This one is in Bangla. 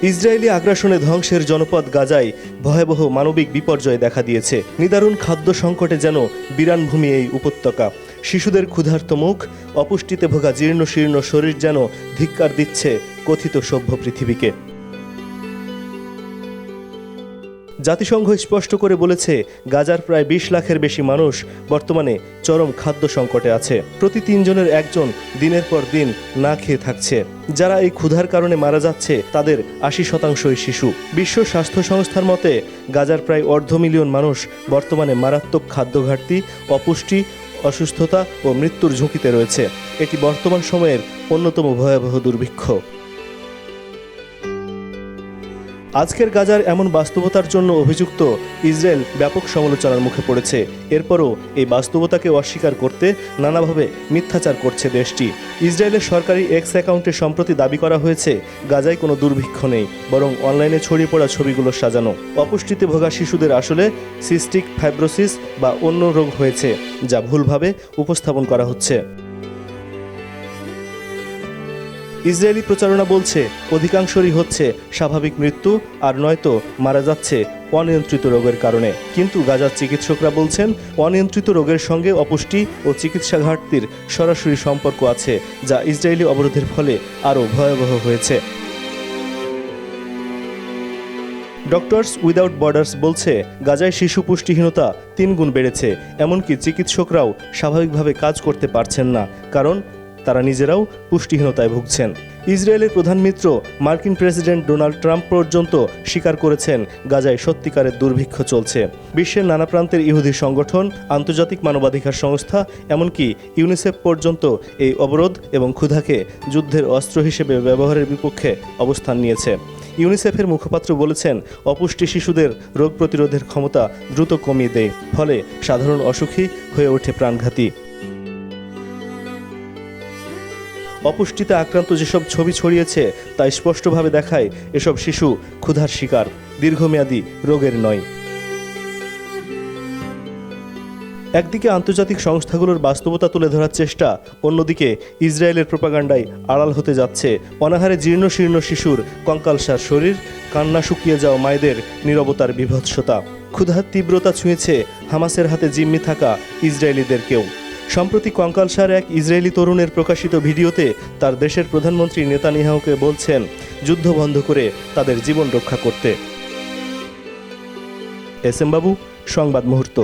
ইসরায়েলি আগ্রাসনে ধ্বংসের জনপদ গাজায় ভয়াবহ মানবিক বিপর্যয় দেখা দিয়েছে। নিদারুণ খাদ্য সংকটে যেন বিরানভূমি এই উপত্যকা। শিশুদের ক্ষুধার্ত মুখ, অপুষ্টিতে ভোগা জীর্ণ শীর্ণ শরীর যেন ধিক্কার দিচ্ছে কথিত সভ্য পৃথিবীকে। জাতিসংঘ স্পষ্ট করে বলেছে, গাজার প্রায় 20 লাখের বেশি মানুষ বর্তমানে চরম খাদ্য সংকটে আছে। প্রতি 3 জনের একজন দিনের পর দিন না খেয়ে থাকছে। যারা এই ক্ষুধার কারণে মারা যাচ্ছে তাদের 80%ই শিশু। বিশ্ব স্বাস্থ্য সংস্থার মতে গাজার প্রায় 250,000 মানুষ বর্তমানে মারাত্মক খাদ্য ঘাটতি, অপুষ্টি, অসুস্থতা ও মৃত্যুর ঝুঁকিতে রয়েছে। এটি বর্তমান সময়ের অন্যতম ভয়াবহ দুর্ভিক্ষ। আজকের গাজার এমন বাস্তবতার জন্য অভিযুক্ত ইসরায়েল ব্যাপক সমালোচনার মুখে পড়েছে। এরপরও এই বাস্তবতাকে অস্বীকার করতে নানাভাবে মিথ্যাচার করছে দেশটি। ইসরায়েলের সরকারি এক্স অ্যাকাউন্টে সম্প্রতি দাবি করা হয়েছে, গাজায় কোনো দুর্ভিক্ষ নেই, বরং অনলাইনে ছড়িয়ে পড়া ছবিগুলো সাজানো। অপুষ্টিতে ভোগা শিশুদের আসলে সিস্টিক ফাইব্রোসিস বা অন্য রোগ হয়েছে, যা ভুলভাবে উপস্থাপন করা হচ্ছে। ইসরায়েলি প্রচারণা বলছে অধিকাংশই হচ্ছে স্বাভাবিক মৃত্যু, আর নয়তো মারা যাচ্ছে অনিয়ন্ত্রিত রোগের কারণে। কিন্তু গাজার চিকিৎসকরা বলছেন অনিয়ন্ত্রিত রোগের সঙ্গে অপুষ্টি ও চিকিৎসা ঘাটতির সরাসরি সম্পর্ক আছে, যা ইসরায়েলি অবরোধের ফলে আরও ভয়াবহ হয়েছে। ডক্টরস উইদাউট বর্ডার্স বলছে, গাজায় শিশু পুষ্টিহীনতা 3 গুণ বেড়েছে। এমনকি চিকিৎসকরাও স্বাভাবিকভাবে কাজ করতে পারছেন না, কারণ তারা নিজেরাও পুষ্টিহীনতায় ভুগছেন। ইসরায়েলের প্রধান মিত্র মার্কিন প্রেসিডেন্ট ডোনাল্ড ট্রাম্প পর্যন্ত স্বীকার করেছেন গাজায় সত্যিকারের দুর্ভিক্ষ চলছে। বিশ্বের নানা প্রান্তের ইহুদি সংগঠন, আন্তর্জাতিক মানবাধিকার সংস্থা, এমনকি ইউনিসেফ পর্যন্ত এই অবরোধ এবং ক্ষুধাকে যুদ্ধের অস্ত্র হিসেবে ব্যবহারের বিপক্ষে অবস্থান নিয়েছে। ইউনিসেফের মুখপাত্র বলেছেন, অপুষ্টি শিশুদের রোগ প্রতিরোধের ক্ষমতা দ্রুত কমিয়ে দেয়, ফলে সাধারণ অসুখী হয়ে ওঠে প্রাণঘাতী। অপুষ্টিতে আক্রান্ত যেসব ছবি ছড়িয়েছে তা স্পষ্টভাবে দেখায় এসব শিশু ক্ষুধার শিকার, দীর্ঘমেয়াদী রোগের নয়। একদিকে আন্তর্জাতিক সংস্থাগুলোর বাস্তবতা তুলে ধরার চেষ্টা, অন্যদিকে ইসরায়েলের প্রোপাগান্ডায় আড়াল হতে যাচ্ছে অনাহারে জীর্ণ শীর্ণ শিশুর কঙ্কালসার শরীর, কান্না শুকিয়ে যাওয়া মায়েদের নীরবতার বিভৎসতা। ক্ষুধার তীব্রতা ছুঁয়েছে হামাসের হাতে জিম্মি থাকা ইসরায়েলিদেরকেও। সম্প্রতি কঙ্কালসার এক ইসরায়েলি তরুণের প্রকাশিত ভিডিওতে তার দেশের প্রধানমন্ত্রী নেতানিয়াহুকে বলছেন যুদ্ধ বন্ধ করে তাদের জীবন রক্ষা করতে। এস এম বাবু, সংবাদ মুহূর্ত।